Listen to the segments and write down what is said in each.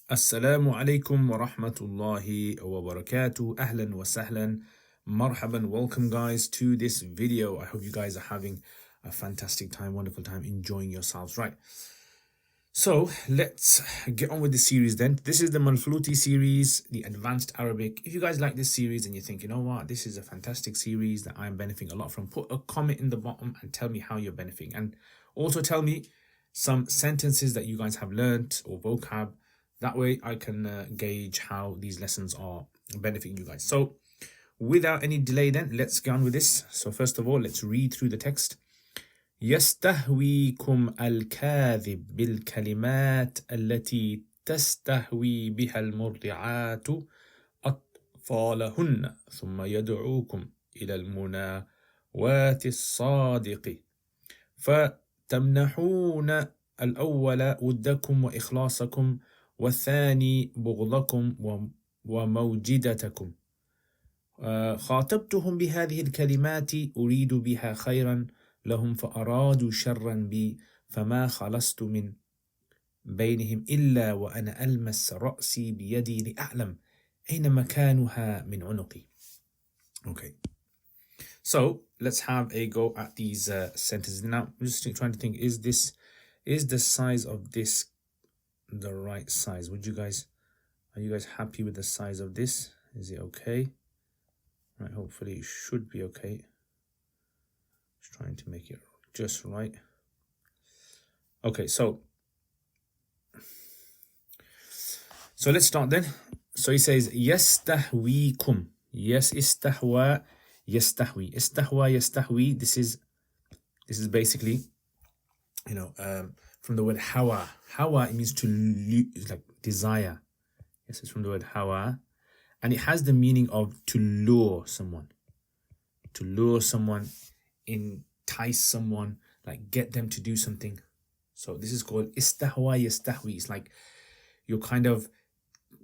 Assalamu alaikum wa rahmatullahi wa barakatuh. Ahlan wa sahlan. Marhaban. Welcome guys to this video. I hope you guys are having a fantastic time, wonderful time, enjoying yourselves. Right. So let's get on with the series then. This is the al-Manflooti series, the advanced Arabic. If you guys like this series and you think, you know what, this is a fantastic series that I'm benefiting a lot from, put a comment in the bottom and tell me how you're benefiting. And also tell me some sentences that you guys have learnt or vocab. That way I can gauge how these lessons are benefiting you guys. So without any delay then, let's get on with this. So first of all, let's read through the text. يستهويكم الكاذب بالكلمات التي تستهوي بها المرضعات أطفالهن ثم يدعوكم إلى المناواة الصادق فتمنحون الأول ودكم وإخلاصكم والثاني بغضكم وموجدتكم خاطبتهم بهذه الكلمات أريد بها خيرا لهم فأرادوا شرا بي فما خلصت من بينهم إلا وأنا ألمس رأسي بيدي لأعلم أين مكانها من عنقي. Okay, so let's have a go at these sentences. Now I'm just trying to think, is the size of this the right size? Are you guys happy with the size of this? Is it okay? Right, hopefully it should be okay. Just trying to make it just right. Okay, so let's start then. So he says يستهويكم. Yes, استهوى يستهوي. استهوى يستهوي. This is basically, from the word hawa. Hawa, it means to like desire. Yes, it's from the word hawa. And it has the meaning of to lure someone. To lure someone, entice someone, like get them to do something. So this is called istahwa yastahwi. It's like you're kind of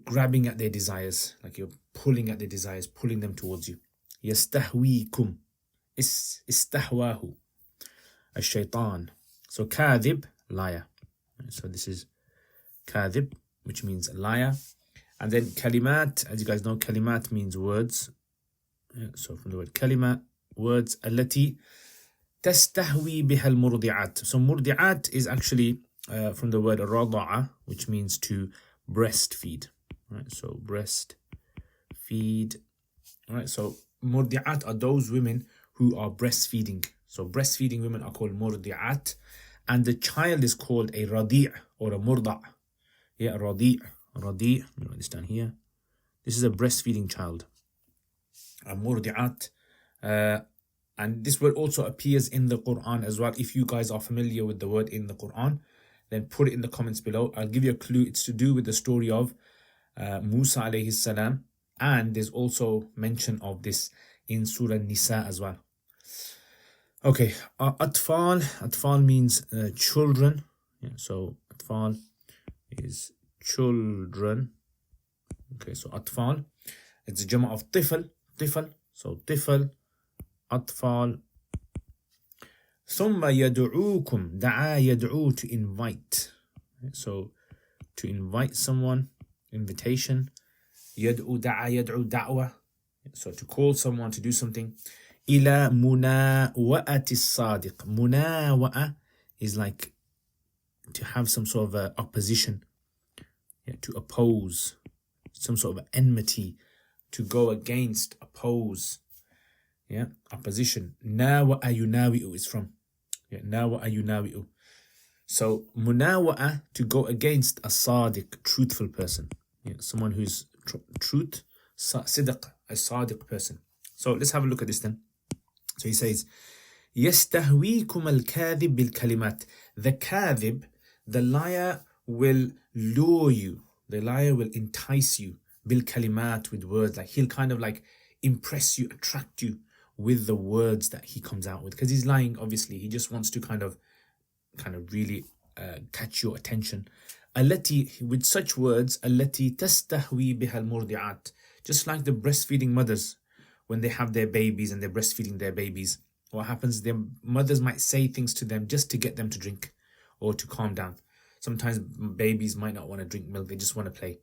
grabbing at their desires, like you're pulling at their desires, pulling them towards you. Yastahwikum. Istahwahu. Ash-shaytan. So kadhib, liar. So this is kadhib, which means liar. And then kalimat, as you guys know, kalimat means words. So from the word kalima, words. Allati tastahwi biha al-murdi'at. So murdi'at is actually from the word rada'a, which means to breastfeed. Right, so breastfeed. Right, so murdi'at are those women who are breastfeeding. So breastfeeding women are called murdi'at. And the child is called a radi' or a murda'. Yeah, a radi'. Radi'. Let me write this down here. This is a breastfeeding child. A murdi'at. And this word also appears in the Quran as well. If you guys are familiar with the word in the Quran, then put it in the comments below. I'll give you a clue. It's to do with the story of Musa alayhi salam. And there's also mention of this in Surah Nisa as well. Okay, atfal. Atfal means children. Yeah, so atfal is children. Okay, so atfal. It's a jama of tifl. Tifl. So tifl, atfal. ثم يدعوكم. دعا يدعو, to invite. So to invite someone, invitation. يدعو دعا يدعو دعوة. So to call someone to do something. إلى مناوأة الصادق. مناوأة is like to have some sort of opposition. Yeah, to oppose. Some sort of enmity. To go against, oppose. Yeah, opposition. Nawa'a yunawi'u is from. Yeah, nawa'a yunawi'u. So munawa'a, to go against a sadiq, truthful person. Yeah, someone who's truth, sidq, a sadiq person. So let's have a look at this then. So he says, يستهويكم الكاذب بالكلمات. The kadhib, the liar, will lure you. The liar will entice you. بالكلمات, with words. Like he'll kind of like impress you, attract you with the words that he comes out with. Because he's lying, obviously. He just wants to kind of really catch your attention. التي, with such words, التي تستهوي بها المرضعات. Just like the breastfeeding mothers, when they have their babies and they're breastfeeding their babies, what happens, their mothers might say things to them just to get them to drink or to calm down. Sometimes babies might not want to drink milk, they just want to play.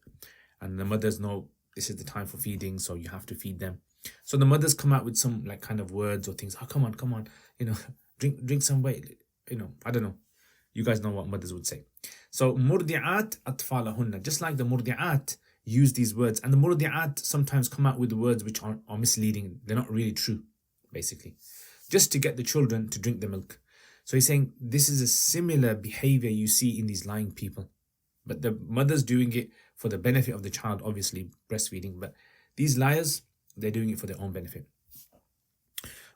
And the mothers know this is the time for feeding, so you have to feed them. So the mothers come out with some like kind of words or things. Oh, come on, drink some weight. I don't know. You guys know what mothers would say. So murdi'at atfalahunna, just like the murdi'at use these words, and the murdi'at sometimes come out with words which are misleading. They're not really true, basically, just to get the children to drink the milk. So he's saying this is a similar behavior you see in these lying people, but the mother's doing it for the benefit of the child, obviously breastfeeding, but these liars, they're doing it for their own benefit.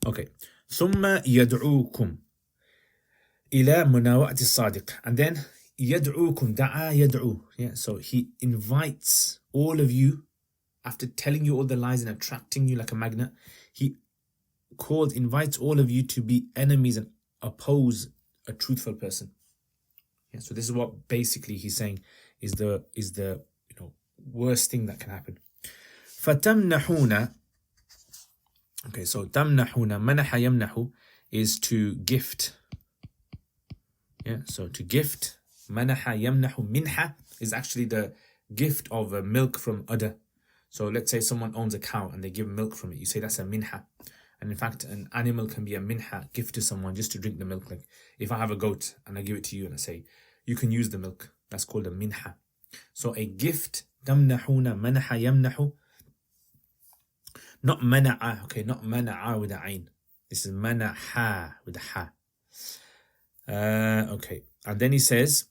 Okay. ثم يدعوكم إلى مناوعة الصادق, and then يدعوكم دعا يدعو. Yeah, so he invites all of you, after telling you all the lies and attracting you like a magnet, he invites all of you to be enemies and oppose a truthful person. Yeah, so this is what basically he's saying is the worst thing that can happen. فَتَمْنَحُونَ. Okay, so تَمْنَحُونَ, مَنَحَ يَمْنَحُ is to gift. Yeah, so to gift. مَنَحَ يَمْنَحُ, minha is actually the gift of milk from udder. So let's say someone owns a cow and they give milk from it. You say that's a minha. And in fact, an animal can be a minha, gift to someone just to drink the milk. Like if I have a goat and I give it to you and I say, you can use the milk. That's called a minha. So a gift, تَمْنَحُونَ مَنَحَ يَمْنَحُ. Not mana'a, okay, not mana'a with a ayn. This is manaha with a ha. Okay, and then he says,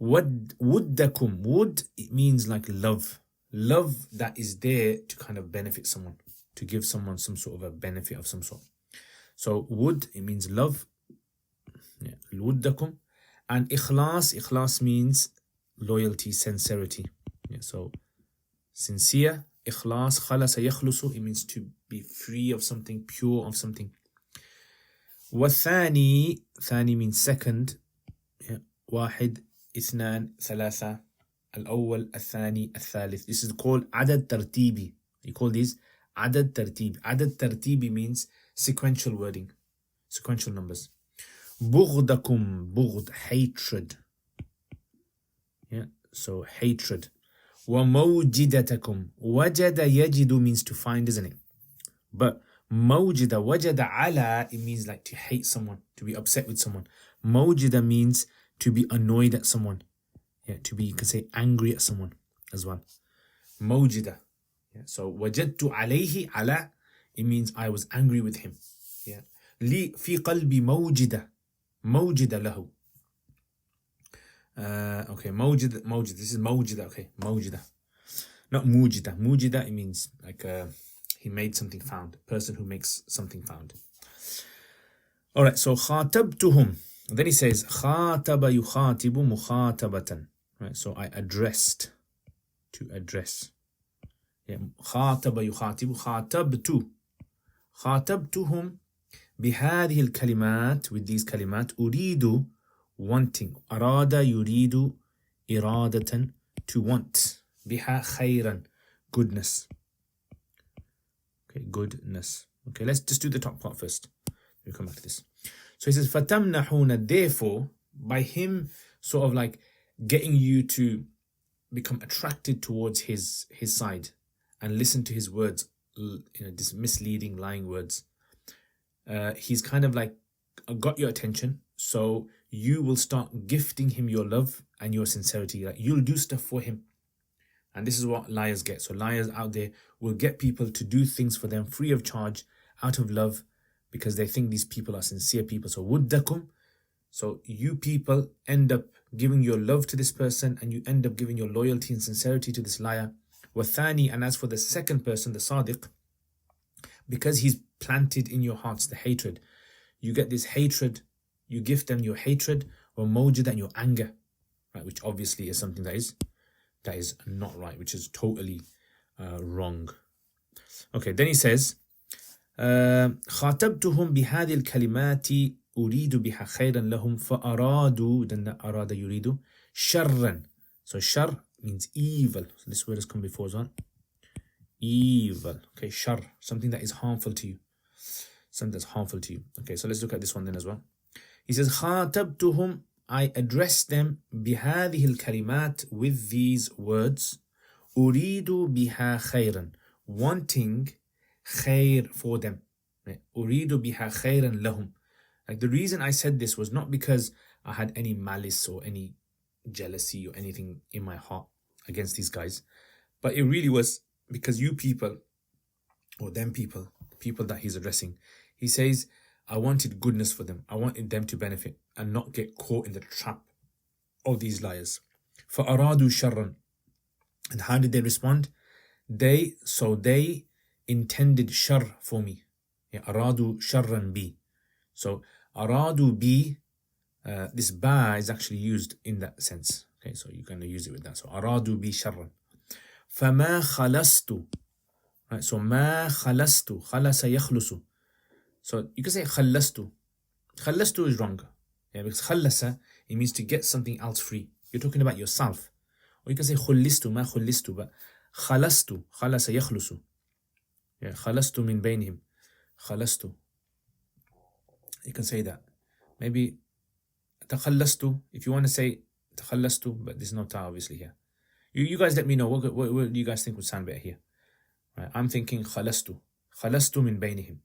wuddakum. Wood, it means like love. Love that is there to kind of benefit someone, to give someone some sort of a benefit of some sort. So wood, it means love. Yeah, wuddakum. And ikhlas means loyalty, sincerity. Yeah, so sincere. Ikhlas, khalasa yakhlusu, it means to be free of something, pure of something. Wathani, thani means second. Yeah. Wahid, ithnan, thalatha, al-awwal, al-thani, al-thalith. This is called adad tartibi. You call these adad tartibi. Adad tartibi means sequential wording, sequential numbers. Bughdakum, bughd, hatred. Yeah, so hatred. وَمَوْجِدَتَكُمْ. وَجَدَ يَجِدُ means to find, isn't it? But مَوْجِدَ, وَجَدَ عَلَى, it means like to hate someone, to be upset with someone. مَوْجِدَ means to be annoyed at someone. Yeah, to be, you can say, angry at someone as well. مَوْجِدَ. Yeah, so وَجَدْتُ عَلَيْهِ, عَلَى, it means I was angry with him. Yeah. لي في قلبي موجدة. موجد له. Okay, mawjid. This is mawjida. Okay, mawjida, not mujida. Mujida, it means like he made something found. Person who makes something found. All right. So khatabtuhum. Then he says khataba yukhatibu mukhatabatan. Right. So I addressed, to address. Yeah. Khataba yukhatibu. Khatabtuhum bihadhihi al-kalimat, with these kalimat. Uridu, wanting. Arada yuridu iradatan, to want. Biha khayran, goodness. Okay, goodness. Okay, let's just do the top part first. We'll come back to this. So he says, fatamnahuna, therefore, by him sort of like getting you to become attracted towards his side and listen to his words, this misleading, lying words. He's kind of like got your attention, so you will start gifting him your love and your sincerity. Like you'll do stuff for him. And this is what liars get. So liars out there will get people to do things for them free of charge, out of love, because they think these people are sincere people. So wuddakum. So you people end up giving your love to this person, and you end up giving your loyalty and sincerity to this liar. Wathani, and as for the second person, the sadiq, because he's planted in your hearts the hatred, you get this hatred. You gift them your hatred, or mawjid, and your anger, right? Which obviously is something that is not right, which is totally wrong. Okay, then he says, خاطبتهم بهذه الكلمات أريد بها خيرا لهم فأرادوا, then أراد يريد شرا. So shar means evil. So this word has come before as well. Evil. Okay, shar, something that is harmful to you. Something that's harmful to you. Okay, so let's look at this one then as well. He says, خاطبتهم I address them بهذه الكلمات with these words أريد بها خيرا, wanting خير for them. أريد بها خيرا لهم. Like the reason I said this was not because I had any malice or any jealousy or anything in my heart against these guys, but it really was because you people, or them people, the people that he's addressing, he says, I wanted goodness for them. I wanted them to benefit and not get caught in the trap of these liars. فَأَرَادُوا شَرًّا. And how did they respond? They intended shar for me. أَرَادُوا شَرًّا بي. So أَرَادُوا بي, this ba is actually used in that sense. Okay, so you're going to use it with that. So أَرَادُوا بي شَرًّا. فَمَا خَلَصْتُ. Right, so مَا خَلَصْتُ. خَلَصَ يَخْلُصُ. So you can say خَلَّصْتُ. خَلَّصْتُ is wrong. Yeah, because خَلَّصَ, it means to get something else free. You're talking about yourself. Or you can say خُلِّصْتُ, مَا خُلِّصْتُ, but خَلَصْتُ, خَلَصَ يَخْلُصُ. Yeah, خَلَصْتُ مِن بَيْنِهِمْ. خَلَصْتُ. You can say that. Maybe تخلصت, if you want to say تخلصت, but there's no ta obviously here. You guys let me know what do you guys think would sound better here. Right, I'm thinking خلصت. خلصت من بينهم.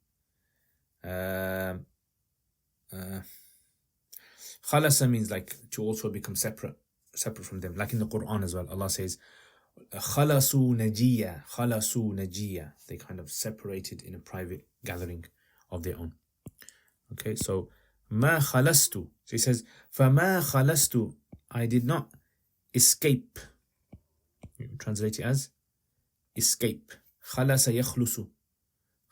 خلص means like to also become separate from them, like in the Quran as well. Allah says خلصوا نجيا. خلصوا نجيا. They kind of separated in a private gathering of their own. Okay, so ما خلصت. So he says فما خلصت, I did not escape. You translate it as escape. خلص يخلص.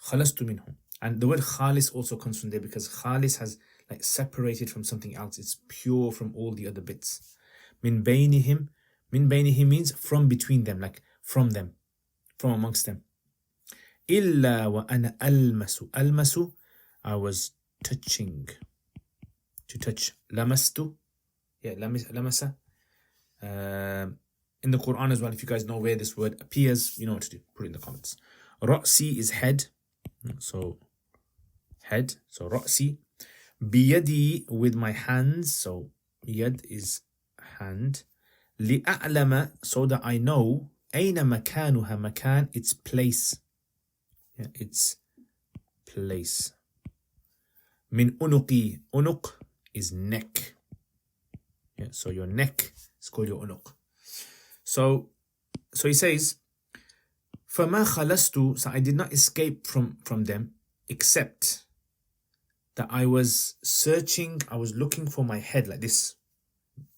خلصت منهم. And the word khalis also comes from there because khalis has like separated from something else. It's pure from all the other bits. Min baynihim. Min baynihim means from between them, like from them, from amongst them. Illa wa ana almasu. Almasu, I was touching. To touch. Lamastu. Yeah, lamasa. In the Quran as well, if you guys know where this word appears, you know what to do. Put it in the comments. Ra'si is head. So head. So ra'si. Biyadi, with my hands. So yad is hand. Li'a'lama, so that I know. Aina makanuha. Makan, its place. Yeah, its place. Min unuqi. Unuq is neck. Yeah, so your neck is called your unuq. So he says, فَمَا خَلَصْتُ, so I did not escape from them, except that I was searching, I was looking for my head like this.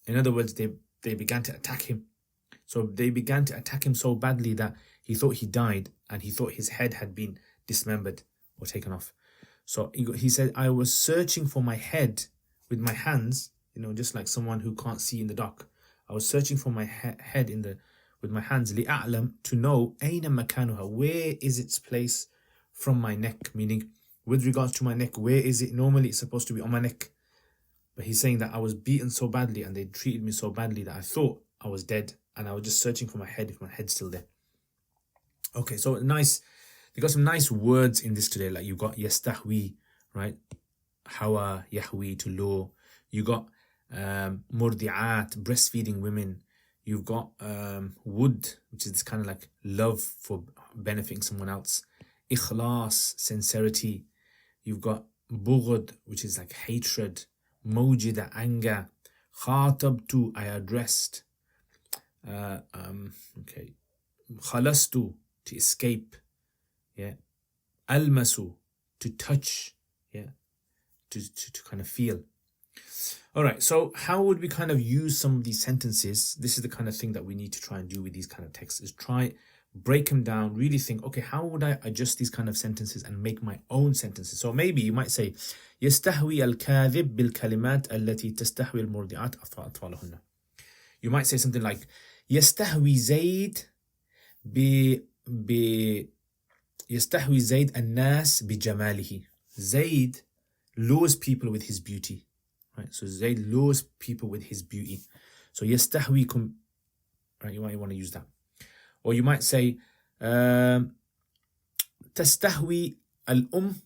In other words, they began to attack him. So they began to attack him so badly that he thought he died and he thought his head had been dismembered or taken off. So he said, I was searching for my head with my hands, just like someone who can't see in the dark. I was searching for my head with my hands, li'a'lam, to know, aina makanuha, where is its place from my neck? Meaning, with regards to my neck, where is it? Normally it's supposed to be on my neck. But he's saying that I was beaten so badly and they treated me so badly that I thought I was dead and I was just searching for my head, if my head's still there. Okay, so nice. They got some nice words in this today, like you got yastahwi, right? Hawa, yahwi, to lure. You got murdi'at, breastfeeding women. You've got wood, which is kind of like love for benefiting someone else. Ikhlas, sincerity. You've got bughd, which is like hatred. Mawjida, anger. Khatabtu, I addressed. Okay. Khalastu, to escape. Yeah. Almasu, to touch. Yeah. To kind of feel. All right, so how would we kind of use some of these sentences? This is the kind of thing that we need to try and do with these kind of texts, is try, break them down, really think, okay, how would I adjust these kind of sentences and make my own sentences? So maybe you might say, يستهوي الكاذب بالكلمات التي تستهوي المرضعات أطفالهن. You might say something like, يستهوي زيد يستهوي زيد الناس بجماله. Zayd lures people with his beauty. Right, so Zayd lures people with his beauty. So yastahwikum, right, you might want to use that. Or you might say تستهوي الأم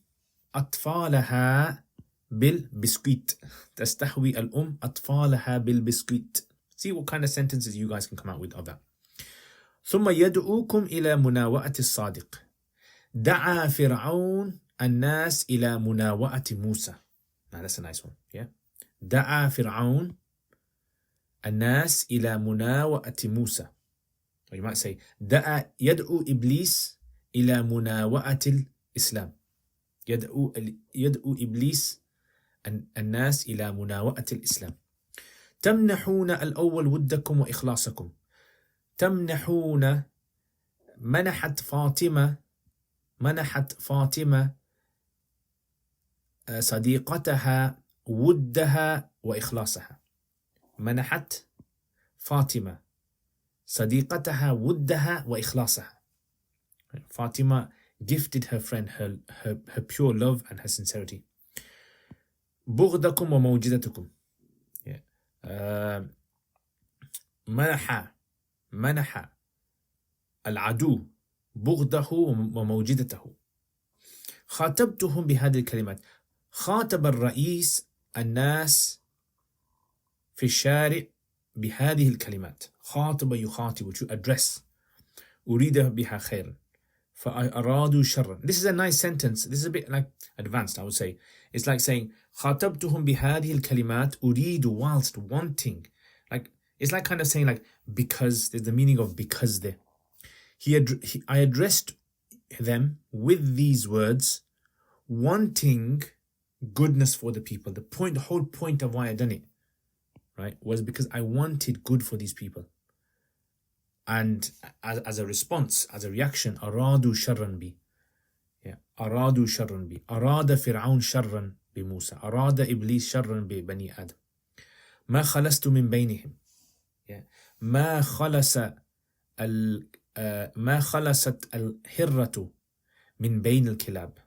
أطفالها بالبسكويت. تستحوي الأم أطفالها بالبسكويت. See what kind of sentences you guys can come out with of that. ثم يدعوكم إلى مناوئة الصادق. دعا فرعون الناس إلى مناوئة موسى. Now that's a nice one. Yeah. دعا فرعون الناس إلى مناوئة موسى. Or you might say دعا يدعو إبليس إلى مناوئة الإسلام. يدعو إبليس الناس إلى مناوئة الإسلام. تمنحون الأول ودكم وإخلاصكم. تمنحون منحت فاطمة صديقتها ودها وإخلاصها. منحت فاطمة صديقتها ودها وإخلاصها. Fatima gifted her friend her pure love and her sincerity. بغضكم وموجدتكم. منح العدو بغضه وموجدته. خاطبتهم بهذه الكلمات. خاطب الرئيس الناس في الشارع بهذه الكلمات. خاطب يخاطب to address. أريد بها خيرا فأرادوا شرا. This is a nice sentence. This is a bit like advanced, I would say. It's like saying خاطبتهم بهذه الكلمات أريد whilst wanting. Like it's like kind of saying like because. There's the meaning of because there. I addressed them with these words, wanting goodness for the people. The whole point of why I done it, right, was because I wanted good for these people. And as a response, as a reaction, أرادوا شرا بي. أرادوا شرا بي. أراد فرعون شرا بموسى. أراد إبليس شرا ببني آدم. ما خلصت من بينهم. ما خلصت الهرة من بين الكلاب.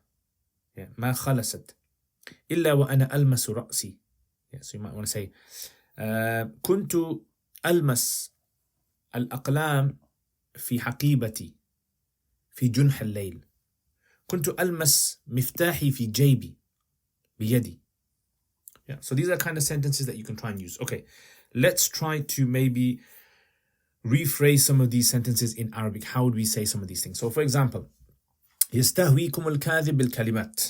ما خلصت إلا وأنا ألمس رأسي. So you might want to say كنت ألمس الأقلام في حقيبتي في جنح الليل. كنت ألمس مفتاحي في جيبي بيدي. So these are kind of sentences that you can try and use. Okay, let's try to maybe rephrase some of these sentences in Arabic. How would we say some of these things? So for example, يستهويكم الكاذب بالكلمات.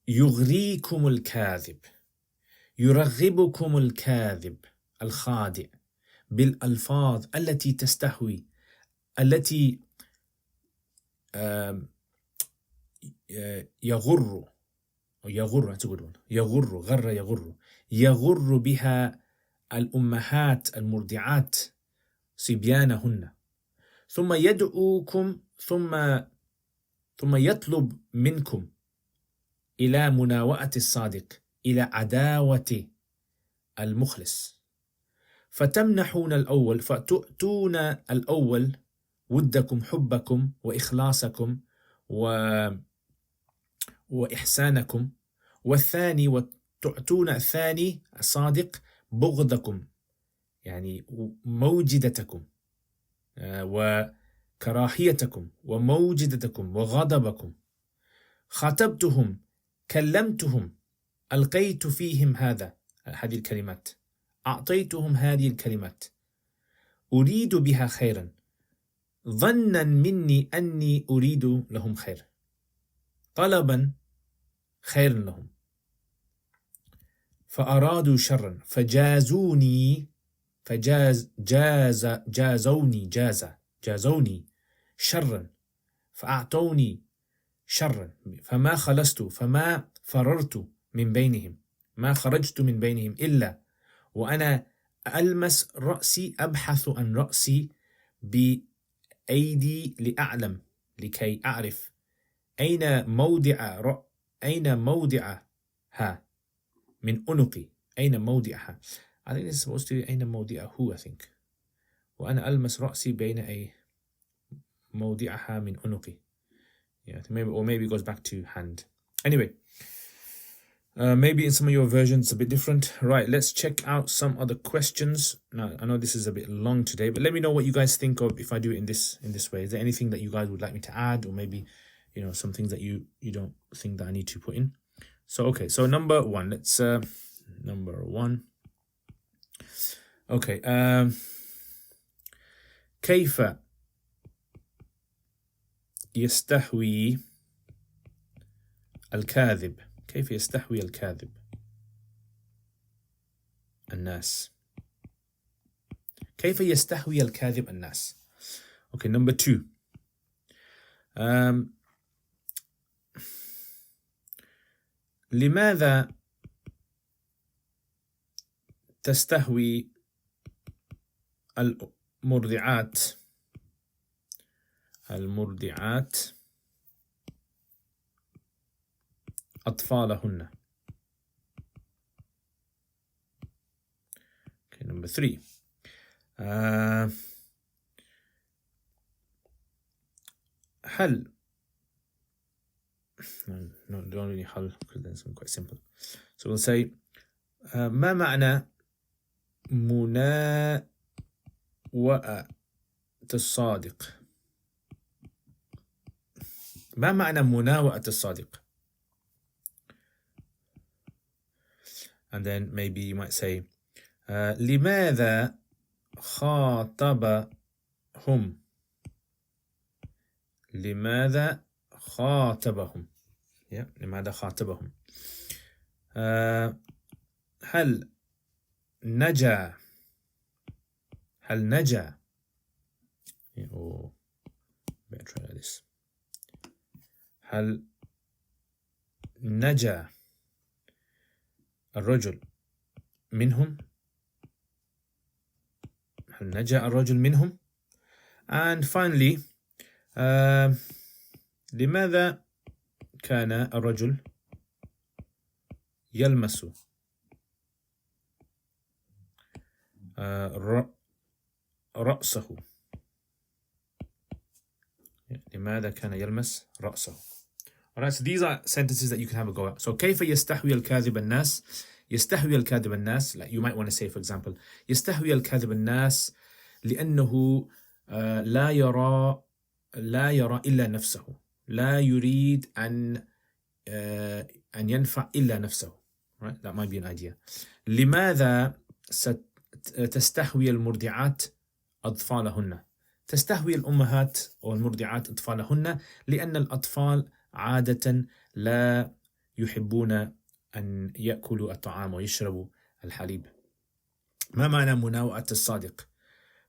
يغريكم الكاذب. يرغبكم الكاذب الخادع بالألفاظ التي تستهوي. التي يغر. That's a good one. يغر بها الأمهات المرضعات صبيانهن. ثم يدعوكم ثم يطلب منكم إلى مناوئة الصادق إلى عداوة المخلص. فتمنحون الأول فتؤتون الأول ودكم حبكم وإخلاصكم وإحسانكم. والثاني وتؤتون الثاني الصادق بغضكم يعني موجدتكم وكراهيتكم وموجدتكم وغضبكم. خاطبتهم كلمتهم ألقيت فيهم هذه الكلمات. أعطيتهم هذه الكلمات. أريد بها خيرا ظنا مني أني أريد لهم خير. طلبا خير لهم فأرادوا شرا فجازوني جازوني شرا فأعطوني شرا. فما خلصت فما فررت من بينهم. ما خرجت من بينهم إلا وأنا ألمس رأسي أبحث عن رأسي بأيدي لأعلم لكي أعرف أين موضعها من عنقي. أين موضعها. I think it's supposed to be أين موضعه I think. وأنا ألمس رأسي بين أي موضعها من عنقي. Yeah, maybe it goes back to hand. Anyway, maybe in some of your versions it's a bit different. Right, let's check out some other questions. Now, I know this is a bit long today, but let me know what you guys think of if I do it in this way. Is there anything that you guys would like me to add, or maybe some things that you don't think that I need to put in? So, okay, so number one, let's, number one. Okay, كيف يستهوي الكاذب؟ كيف يستهوي الكاذب الناس؟ كيف يستهوي الكاذب الناس؟ Okay, number two. لماذا تستهوي المرضعات أطفالهن؟ Okay, number three. هل no, don't really حل because then it's quite simple. So we'll say ما معنى مناوئة الصادق؟ ما معنى مناوئة الصادق؟ And then maybe you might say لماذا خاطبهم؟ لماذا خاطبهم؟ yeah, لماذا خاطبهم؟ هل نجا oh, better try this. هل نجا الرجل منهم؟ هل نجا الرجل منهم؟ And finally, لماذا كان الرجل يلمس رأسه؟ لماذا كان يلمس رأسه؟ Alright, so these are sentences that you can have a go at. So كيف يستهوي الكاذب الناس؟ يستهوي الكاذب الناس, like you might want to say for example, يستهوي الكاذب الناس لأنه لا يرى إلا نفسه, لا يريد أن ينفع إلا نفسه. Right, that might be an idea. لماذا تستهوي المرضعات أطفالهن؟ تستهوي الأمهات أو المرضعات أطفالهن لأن الأطفال عادة لا يحبون أن يأكلوا الطعام ويشربوا الحليب. ما معنى مناوئة الصادق؟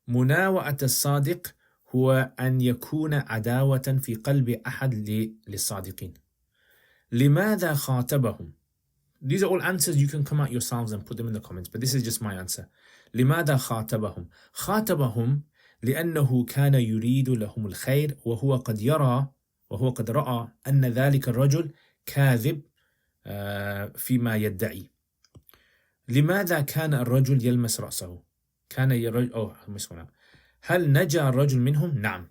مناوئة الصادق هو أن يكون عداوة في قلب أحد للصادقين. لماذا خاطبهم؟ These are all answers you can come out yourselves and put them in the comments, but this is just my answer. لماذا خاطبهم؟ خاطبهم لأنه كان يريد لهم الخير وهو قد رأى أن ذلك الرجل كاذب فيما يدعي. لماذا كان الرجل يلمس رأسه؟ هل نجا الرجل منهم؟ نعم،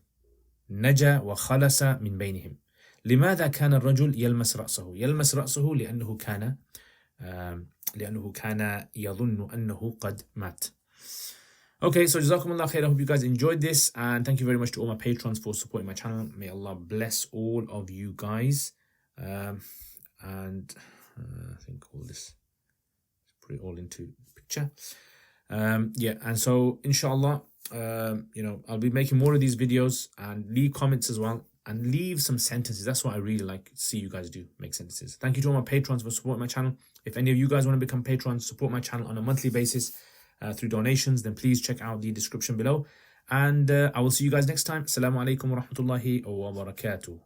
نجا وخلص من بينهم. لماذا كان الرجل يلمس رأسه؟ يلمس رأسه لأنه كان يظن أنه قد مات. Okay, so Jazakumullah khair. I hope you guys enjoyed this, and thank you very much to all my patrons for supporting my channel. May Allah bless all of you guys. And I think all this, put it all into picture. Yeah, and so inshallah, I'll be making more of these videos, and leave comments as well, and leave some sentences. That's what I really like to see you guys do, make sentences. Thank you to all my patrons for supporting my channel. If any of you guys want to become patrons, support my channel on a monthly basis through donations, then please check out the description below. And I will see you guys next time. Assalamu alaikum wa rahmatullahi wa barakatuh.